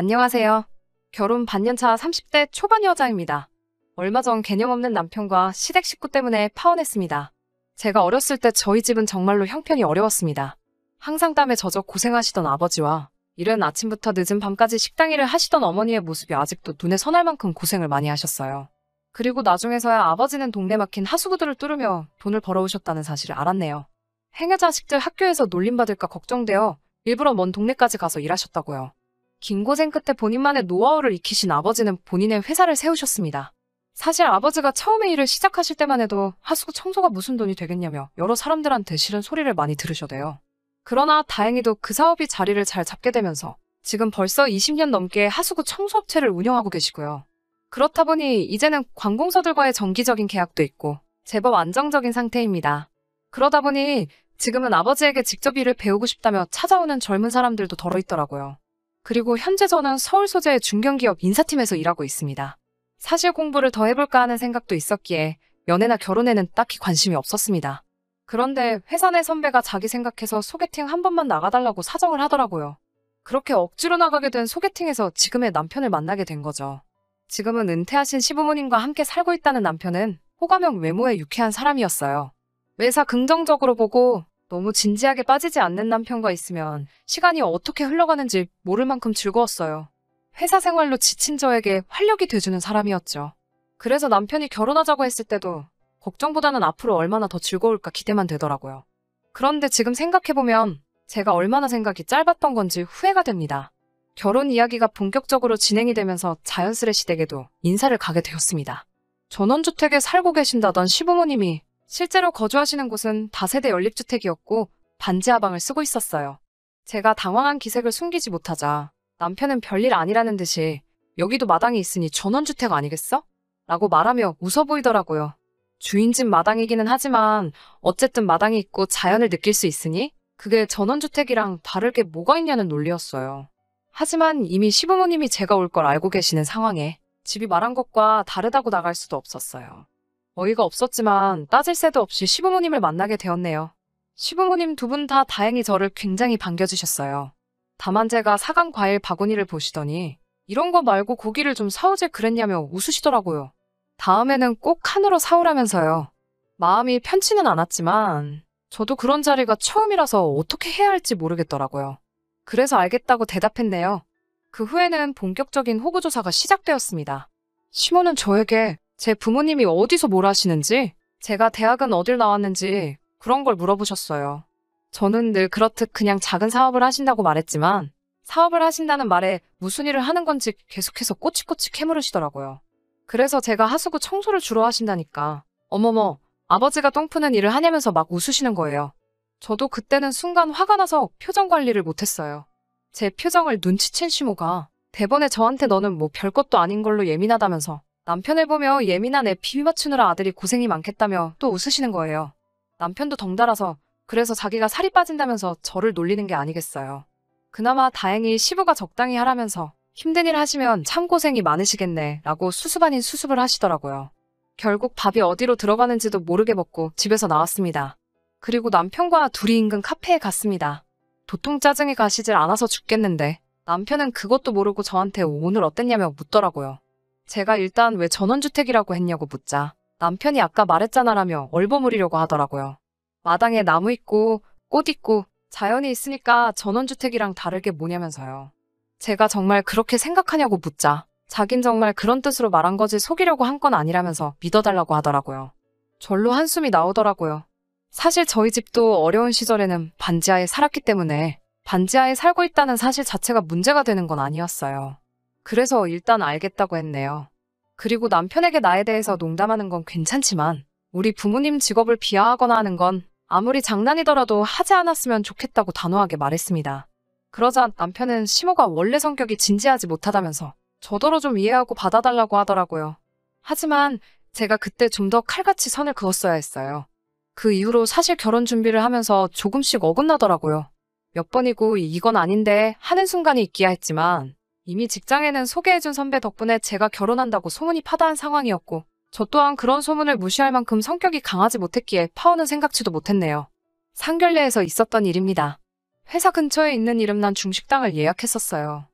안녕하세요. 결혼 반년차 30대 초반 여자입니다. 얼마 전 개념 없는 남편과 시댁 식구 때문에 파혼했습니다. 제가 어렸을 때 저희 집은 정말로 형편이 어려웠습니다. 항상 땀에 젖어 고생하시던 아버지와 이른 아침부터 늦은 밤까지 식당 일을 하시던 어머니의 모습이 아직도 눈에 선할 만큼 고생을 많이 하셨어요. 그리고 나중에서야 아버지는 동네 막힌 하수구들을 뚫으며 돈을 벌어오셨다는 사실을 알았네요. 행여 자식들 학교에서 놀림받을까 걱정되어 일부러 먼 동네까지 가서 일하셨다고요. 긴 고생 끝에 본인만의 노하우를 익히신 아버지는 본인의 회사를 세우셨습니다. 사실 아버지가 처음에 일을 시작하실 때만 해도 하수구 청소가 무슨 돈이 되겠냐며 여러 사람들한테 싫은 소리를 많이 들으셔대요. 그러나 다행히도 그 사업이 자리를 잘 잡게 되면서 지금 벌써 20년 넘게 하수구 청소업체를 운영하고 계시고요. 그렇다 보니 이제는 관공서들과의 정기적인 계약도 있고 제법 안정적인 상태입니다. 그러다 보니 지금은 아버지에게 직접 일을 배우고 싶다며 찾아오는 젊은 사람들도 덜어 있더라고요. 그리고 현재 저는 서울 소재의 중견기업 인사팀에서 일하고 있습니다. 사실 공부를 더 해볼까 하는 생각도 있었기에 연애나 결혼에는 딱히 관심이 없었습니다. 그런데 회사 내 선배가 자기 생각해서 소개팅 한 번만 나가달라고 사정을 하더라고요. 그렇게 억지로 나가게 된 소개팅에서 지금의 남편을 만나게 된 거죠. 지금은 은퇴하신 시부모님과 함께 살고 있다는 남편은 호감형 외모에 유쾌한 사람이었어요. 매사 긍정적으로 보고 너무 진지하게 빠지지 않는 남편과 있으면 시간이 어떻게 흘러가는지 모를 만큼 즐거웠어요. 회사 생활로 지친 저에게 활력이 돼주는 사람이었죠. 그래서 남편이 결혼하자고 했을 때도 걱정보다는 앞으로 얼마나 더 즐거울까 기대만 되더라고요. 그런데 지금 생각해보면 제가 얼마나 생각이 짧았던 건지 후회가 됩니다. 결혼 이야기가 본격적으로 진행이 되면서 자연스레 시댁에도 인사를 가게 되었습니다. 전원주택에 살고 계신다던 시부모님이 실제로 거주하시는 곳은 다세대 연립주택이었고 반지하방을 쓰고 있었어요. 제가 당황한 기색을 숨기지 못하자 남편은 별일 아니라는 듯이 여기도 마당이 있으니 전원주택 아니겠어? 라고 말하며 웃어 보이더라고요. 주인집 마당이기는 하지만 어쨌든 마당이 있고 자연을 느낄 수 있으니 그게 전원주택이랑 다를 게 뭐가 있냐는 논리였어요. 하지만 이미 시부모님이 제가 올 걸 알고 계시는 상황에 집이 말한 것과 다르다고 나갈 수도 없었어요. 어이가 없었지만 따질 새도 없이 시부모님을 만나게 되었네요. 시부모님 두 분 다 다행히 저를 굉장히 반겨주셨어요. 다만 제가 사간 과일 바구니를 보시더니 이런 거 말고 고기를 좀 사오지 그랬냐며 웃으시더라고요. 다음에는 꼭 한우로 사오라면서요. 마음이 편치는 않았지만 저도 그런 자리가 처음이라서 어떻게 해야 할지 모르겠더라고요. 그래서 알겠다고 대답했네요. 그 후에는 본격적인 호구조사가 시작되었습니다. 시모는 저에게 제 부모님이 어디서 뭘 하시는지, 제가 대학은 어딜 나왔는지 그런 걸 물어보셨어요. 저는 늘 그렇듯 그냥 작은 사업을 하신다고 말했지만 사업을 하신다는 말에 무슨 일을 하는 건지 계속해서 꼬치꼬치 캐물으시더라고요. 그래서 제가 하수구 청소를 주로 하신다니까 어머머 아버지가 똥 푸는 일을 하냐면서 막 웃으시는 거예요. 저도 그때는 순간 화가 나서 표정 관리를 못했어요. 제 표정을 눈치챈 시모가 대번에 저한테 너는 뭐 별것도 아닌 걸로 예민하다면서 남편을 보며 예민한 애 비비 맞추느라 아들이 고생이 많겠다며 또 웃으시는 거예요. 남편도 덩달아서 그래서 자기가 살이 빠진다면서 저를 놀리는 게 아니겠어요. 그나마 다행히 시부가 적당히 하라면서 힘든 일 하시면 참 고생이 많으시겠네 라고 수습 아닌 수습을 하시더라고요. 결국 밥이 어디로 들어가는지도 모르게 먹고 집에서 나왔습니다. 그리고 남편과 둘이 인근 카페에 갔습니다. 도통 짜증이 가시질 않아서 죽겠는데 남편은 그것도 모르고 저한테 오늘 어땠냐며 묻더라고요. 제가 일단 왜 전원주택이라고 했냐고 묻자 남편이 아까 말했잖아라며 얼버무리려고 하더라고요. 마당에 나무 있고 꽃 있고 자연이 있으니까 전원주택이랑 다를 게 뭐냐면서요. 제가 정말 그렇게 생각하냐고 묻자 자긴 정말 그런 뜻으로 말한 거지 속이려고 한 건 아니라면서 믿어달라고 하더라고요. 절로 한숨이 나오더라고요. 사실 저희 집도 어려운 시절에는 반지하에 살았기 때문에 반지하에 살고 있다는 사실 자체가 문제가 되는 건 아니었어요. 그래서 일단 알겠다고 했네요. 그리고 남편에게 나에 대해서 농담하는 건 괜찮지만 우리 부모님 직업을 비하하거나 하는 건 아무리 장난이더라도 하지 않았으면 좋겠다고 단호하게 말했습니다. 그러자 남편은 시모가 원래 성격이 진지하지 못하다면서 저더러 좀 이해하고 받아달라고 하더라고요. 하지만 제가 그때 좀 더 칼같이 선을 그었어야 했어요. 그 이후로 사실 결혼 준비를 하면서 조금씩 어긋나더라고요. 몇 번이고 이건 아닌데 하는 순간이 있기야 했지만 이미 직장에는 소개해준 선배 덕분에 제가 결혼한다고 소문이 파다한 상황이었고 저 또한 그런 소문을 무시할 만큼 성격이 강하지 못했기에 파혼은 생각지도 못했네요. 상견례에서 있었던 일입니다. 회사 근처에 있는 이름난 중식당을 예약했었어요.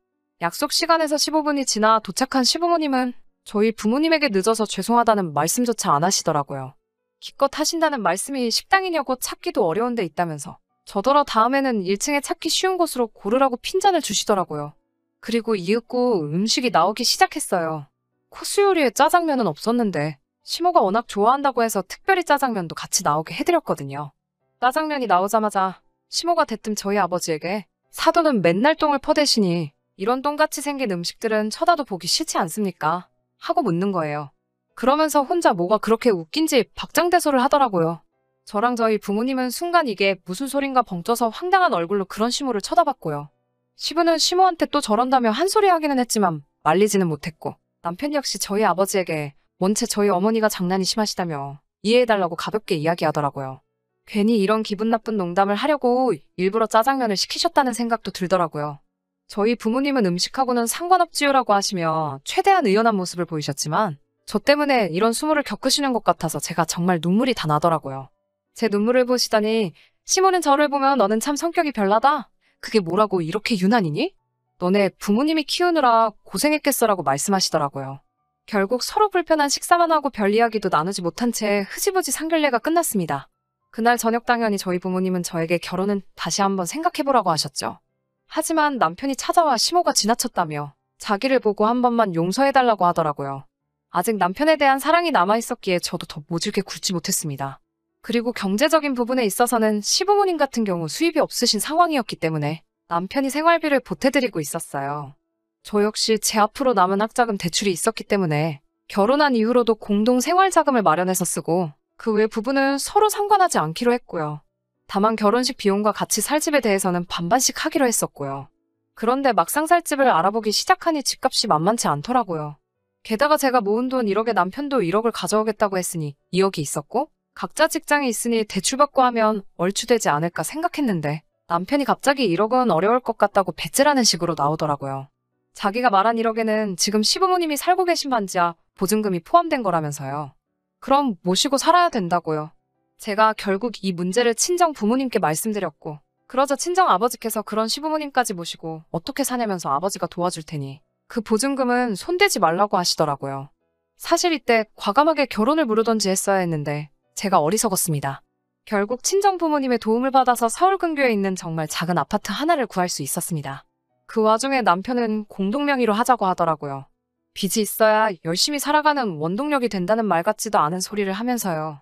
약속 시간에서 15분이 지나 도착한 시부모님은 저희 부모님에게 늦어서 죄송하다는 말씀조차 안 하시더라고요. 기껏 하신다는 말씀이 식당이냐고 찾기도 어려운 데 있다면서 저더러 다음에는 1층에 찾기 쉬운 곳으로 고르라고 핀잔을 주시더라고요. 그리고 이윽고 음식이 나오기 시작했어요. 코스 요리에 짜장면은 없었는데 시모가 워낙 좋아한다고 해서 특별히 짜장면도 같이 나오게 해드렸거든요. 짜장면이 나오자마자 시모가 대뜸 저희 아버지에게 사돈은 맨날 똥을 퍼대시니 이런 똥같이 생긴 음식들은 쳐다도 보기 싫지 않습니까? 하고 묻는 거예요. 그러면서 혼자 뭐가 그렇게 웃긴지 박장대소를 하더라고요. 저랑 저희 부모님은 순간 이게 무슨 소린가 벙쪄서 황당한 얼굴로 그런 시모를 쳐다봤고요. 시부는 시모한테 또 저런다며 한 소리 하기는 했지만 말리지는 못했고 남편 역시 저희 아버지에게 원체 저희 어머니가 장난이 심하시다며 이해해달라고 가볍게 이야기하더라고요. 괜히 이런 기분 나쁜 농담을 하려고 일부러 짜장면을 시키셨다는 생각도 들더라고요. 저희 부모님은 음식하고는 상관없지요라고 하시며 최대한 의연한 모습을 보이셨지만 저 때문에 이런 수모를 겪으시는 것 같아서 제가 정말 눈물이 다 나더라고요. 제 눈물을 보시더니 시모는 저를 보면 너는 참 성격이 별나다. 그게 뭐라고 이렇게 유난이니? 너네 부모님이 키우느라 고생했겠어라고 말씀하시더라고요. 결국 서로 불편한 식사만 하고 별 이야기도 나누지 못한 채 흐지부지 상견례가 끝났습니다. 그날 저녁 당연히 저희 부모님은 저에게 결혼은 다시 한번 생각해보라고 하셨죠. 하지만 남편이 찾아와 시모가 지나쳤다며 자기를 보고 한 번만 용서해달라고 하더라고요. 아직 남편에 대한 사랑이 남아있었기에 저도 더 모질게 굴지 못했습니다. 그리고 경제적인 부분에 있어서는 시부모님 같은 경우 수입이 없으신 상황이었기 때문에 남편이 생활비를 보태드리고 있었어요. 저 역시 제 앞으로 남은 학자금 대출이 있었기 때문에 결혼한 이후로도 공동 생활자금을 마련해서 쓰고 그 외 부분은 서로 상관하지 않기로 했고요. 다만 결혼식 비용과 같이 살 집에 대해서는 반반씩 하기로 했었고요. 그런데 막상 살 집을 알아보기 시작하니 집값이 만만치 않더라고요. 게다가 제가 모은 돈 1억에 남편도 1억을 가져오겠다고 했으니 2억이 있었고 각자 직장이 있으니 대출받고 하면 얼추되지 않을까 생각했는데 남편이 갑자기 1억은 어려울 것 같다고 배째라는 식으로 나오더라고요. 자기가 말한 1억에는 지금 시부모님이 살고 계신 반지하 보증금이 포함된 거라면서요. 그럼 모시고 살아야 된다고요. 제가 결국 이 문제를 친정 부모님께 말씀드렸고 그러자 친정 아버지께서 그런 시부모님까지 모시고 어떻게 사냐면서 아버지가 도와줄 테니 그 보증금은 손대지 말라고 하시더라고요. 사실 이때 과감하게 결혼을 무르던지 했어야 했는데 제가 어리석었습니다. 결국 친정 부모님의 도움을 받아서 서울 근교에 있는 정말 작은 아파트 하나를 구할 수 있었습니다. 그 와중에 남편은 공동명의로 하자고 하더라고요. 빚이 있어야 열심히 살아가는 원동력이 된다는 말 같지도 않은 소리를 하면서요.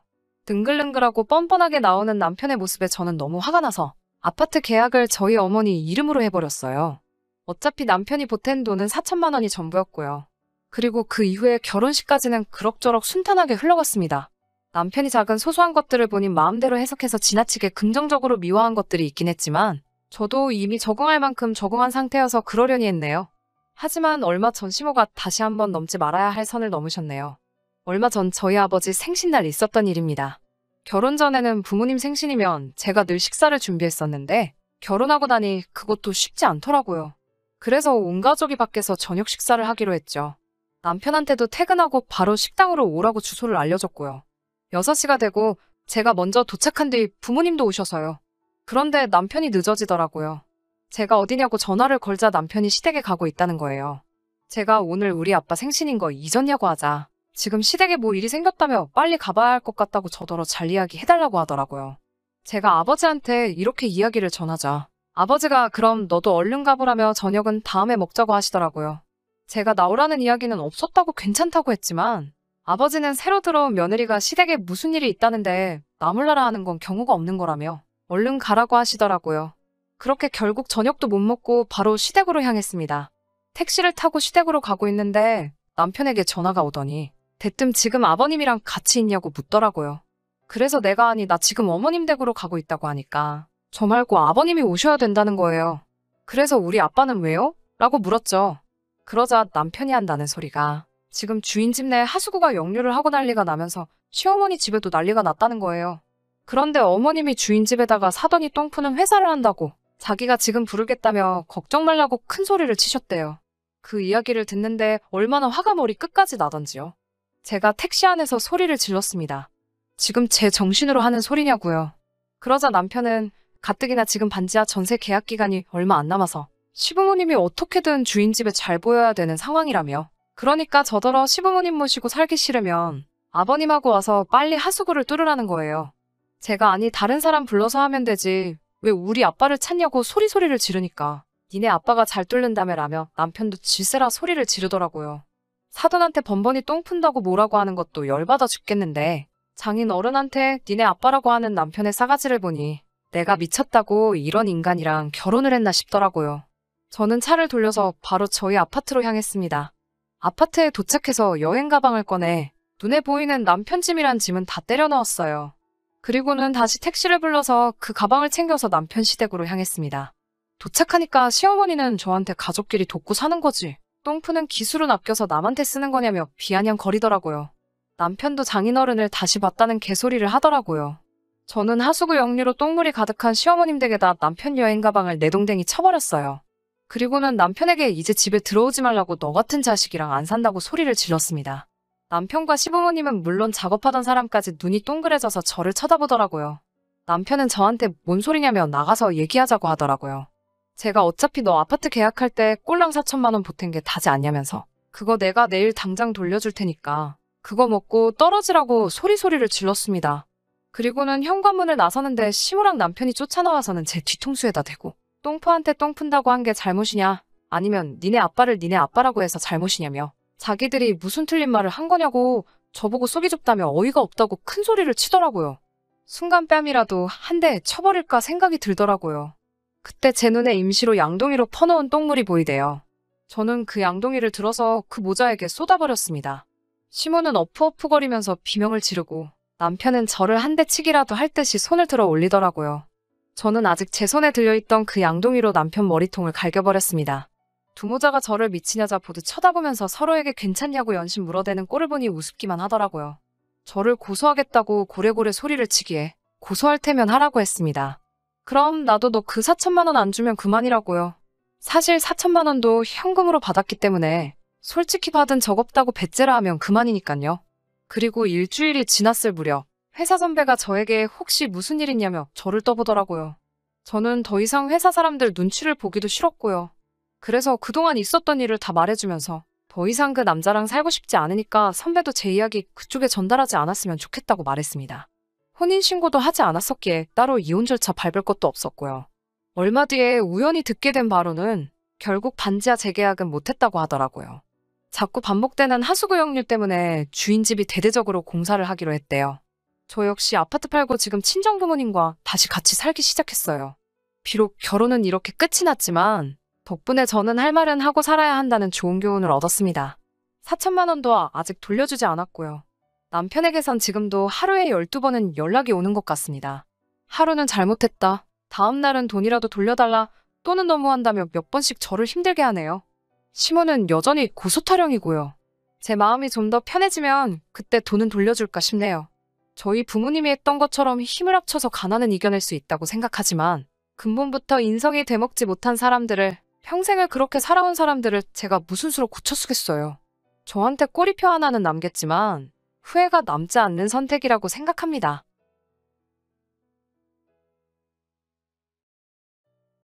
능글능글하고 뻔뻔하게 나오는 남편의 모습에 저는 너무 화가 나서 아파트 계약을 저희 어머니 이름으로 해버렸어요. 어차피 남편이 보탠 돈은 4천만 원이 전부였고요. 그리고 그 이후에 결혼식까지는 그럭저럭 순탄하게 흘러갔습니다. 남편이 작은 소소한 것들을 보니 마음대로 해석해서 지나치게 긍정적으로 미화한 것들이 있긴 했지만 저도 이미 적응할 만큼 적응한 상태여서 그러려니 했네요. 하지만 얼마 전 시모가 다시 한번 넘지 말아야 할 선을 넘으셨네요. 얼마 전 저희 아버지 생신날 있었던 일입니다. 결혼 전에는 부모님 생신이면 제가 늘 식사를 준비했었는데 결혼하고 나니 그것도 쉽지 않더라고요. 그래서 온 가족이 밖에서 저녁 식사를 하기로 했죠. 남편한테도 퇴근하고 바로 식당으로 오라고 주소를 알려줬고요. 6시가 되고 제가 먼저 도착한 뒤 부모님도 오셔서요. 그런데 남편이 늦어지더라고요. 제가 어디냐고 전화를 걸자 남편이 시댁에 가고 있다는 거예요. 제가 오늘 우리 아빠 생신인 거 잊었냐고 하자 지금 시댁에 뭐 일이 생겼다며 빨리 가봐야 할 것 같다고 저더러 잘 이야기 해달라고 하더라고요. 제가 아버지한테 이렇게 이야기를 전하자 아버지가 그럼 너도 얼른 가보라며 저녁은 다음에 먹자고 하시더라고요. 제가 나오라는 이야기는 없었다고 괜찮다고 했지만 아버지는 새로 들어온 며느리가 시댁에 무슨 일이 있다는데 나몰라라 하는 건 경우가 없는 거라며 얼른 가라고 하시더라고요. 그렇게 결국 저녁도 못 먹고 바로 시댁으로 향했습니다. 택시를 타고 시댁으로 가고 있는데 남편에게 전화가 오더니 대뜸 지금 아버님이랑 같이 있냐고 묻더라고요. 그래서 내가 아니 나 지금 어머님 댁으로 가고 있다고 하니까 저 말고 아버님이 오셔야 된다는 거예요. 그래서 우리 아빠는 왜요? 라고 물었죠. 그러자 남편이 한다는 소리가 지금 주인 집 내 하수구가 역류를 하고 난리가 나면서 시어머니 집에도 난리가 났다는 거예요. 그런데 어머님이 주인 집에다가 사돈이 똥 푸는 회사를 한다고 자기가 지금 부르겠다며 걱정 말라고 큰 소리를 치셨대요. 그 이야기를 듣는데 얼마나 화가 머리 끝까지 나던지요. 제가 택시 안에서 소리를 질렀습니다. 지금 제 정신으로 하는 소리냐고요. 그러자 남편은 가뜩이나 지금 반지하 전세 계약 기간이 얼마 안 남아서 시부모님이 어떻게든 주인 집에 잘 보여야 되는 상황이라며. 그러니까 저더러 시부모님 모시고 살기 싫으면 아버님하고 와서 빨리 하수구를 뚫으라는 거예요. 제가 아니 다른 사람 불러서 하면 되지. 왜 우리 아빠를 찾냐고 소리를 지르니까 니네 아빠가 잘 뚫는다며 라며 남편도 질세라 소리를 지르더라고요. 사돈한테 번번이 똥 푼다고 뭐라고 하는 것도 열받아 죽겠는데 장인 어른한테 니네 아빠라고 하는 남편의 싸가지를 보니 내가 미쳤다고 이런 인간이랑 결혼을 했나 싶더라고요. 저는 차를 돌려서 바로 저희 아파트로 향했습니다. 아파트에 도착해서 여행 가방을 꺼내 눈에 보이는 남편 짐이란 짐은 다 때려 넣었어요. 그리고는 다시 택시를 불러서 그 가방을 챙겨서 남편 시댁으로 향했습니다. 도착하니까 시어머니는 저한테 가족끼리 돕고 사는 거지. 똥 푸는 기술은 아껴서 남한테 쓰는 거냐며 비아냥거리더라고요. 남편도 장인어른을 다시 봤다는 개소리를 하더라고요. 저는 하수구 역류로 똥물이 가득한 시어머님 댁에다 남편 여행 가방을 내동댕이 쳐버렸어요. 그리고는 남편에게 이제 집에 들어오지 말라고 너 같은 자식이랑 안 산다고 소리를 질렀습니다. 남편과 시부모님은 물론 작업하던 사람까지 눈이 동그래져서 저를 쳐다보더라고요. 남편은 저한테 뭔 소리냐며 나가서 얘기하자고 하더라고요. 제가 어차피 너 아파트 계약할 때 꼴랑 4천만 원 보탠 게 다지 않냐면서 그거 내가 내일 당장 돌려줄 테니까 그거 먹고 떨어지라고 소리를 질렀습니다. 그리고는 현관문을 나서는데 시무랑 남편이 쫓아나와서는 제 뒤통수에다 대고 똥포한테 똥 푼다고 한 게 잘못이냐 아니면 니네 아빠를 니네 아빠라고 해서 잘못이냐며 자기들이 무슨 틀린 말을 한 거냐고 저보고 쏘기 좁다며 어이가 없다고 큰 소리를 치더라고요. 순간 뺨이라도 한 대 쳐버릴까 생각이 들더라고요. 그때 제 눈에 임시로 양동이로 퍼놓은 똥물이 보이대요. 저는 그 양동이를 들어서 그 모자에게 쏟아버렸습니다. 시모는 어프어프거리면서 비명을 지르고 남편은 저를 한 대 치기라도 할 듯이 손을 들어 올리더라고요. 저는 아직 제 손에 들려있던 그 양동이로 남편 머리통을 갈겨버렸습니다. 두 모자가 저를 미친 여자 보듯 쳐다보면서 서로에게 괜찮냐고 연신 물어대는 꼴을 보니 우습기만 하더라고요. 저를 고소하겠다고 고래고래 소리를 치기에 고소할 테면 하라고 했습니다. 그럼 나도 너 그 4천만 원 안 주면 그만이라고요. 사실 4천만 원도 현금으로 받았기 때문에 솔직히 받은 적 없다고 배째라 하면 그만이니깐요. 그리고 일주일이 지났을 무렵 회사 선배가 저에게 혹시 무슨 일 있냐며 저를 떠보더라고요. 저는 더 이상 회사 사람들 눈치를 보기도 싫었고요. 그래서 그동안 있었던 일을 다 말해주면서 더 이상 그 남자랑 살고 싶지 않으니까 선배도 제 이야기 그쪽에 전달하지 않았으면 좋겠다고 말했습니다. 혼인신고도 하지 않았었기에 따로 이혼 절차 밟을 것도 없었고요. 얼마 뒤에 우연히 듣게 된 바로는 결국 반지하 재계약은 못했다고 하더라고요. 자꾸 반복되는 하수구 역류 때문에 주인 집이 대대적으로 공사를 하기로 했대요. 저 역시 아파트 팔고 지금 친정부모님과 다시 같이 살기 시작했어요. 비록 결혼은 이렇게 끝이 났지만 덕분에 저는 할 말은 하고 살아야 한다는 좋은 교훈을 얻었습니다. 4천만 원도 아직 돌려주지 않았고요. 남편에게선 지금도 하루에 12번은 연락이 오는 것 같습니다. 하루는 잘못했다. 다음 날은 돈이라도 돌려달라. 또는 너무한다며 몇 번씩 저를 힘들게 하네요. 시모는 여전히 고소타령이고요. 제 마음이 좀 더 편해지면 그때 돈은 돌려줄까 싶네요. 저희 부모님이 했던 것처럼 힘을 합쳐서 가난은 이겨낼 수 있다고 생각하지만 근본부터 인성이 되먹지 못한 사람들을 평생을 그렇게 살아온 사람들을 제가 무슨 수로 고쳐쓰겠어요. 저한테 꼬리표 하나는 남겠지만 후회가 남지 않는 선택이라고 생각합니다.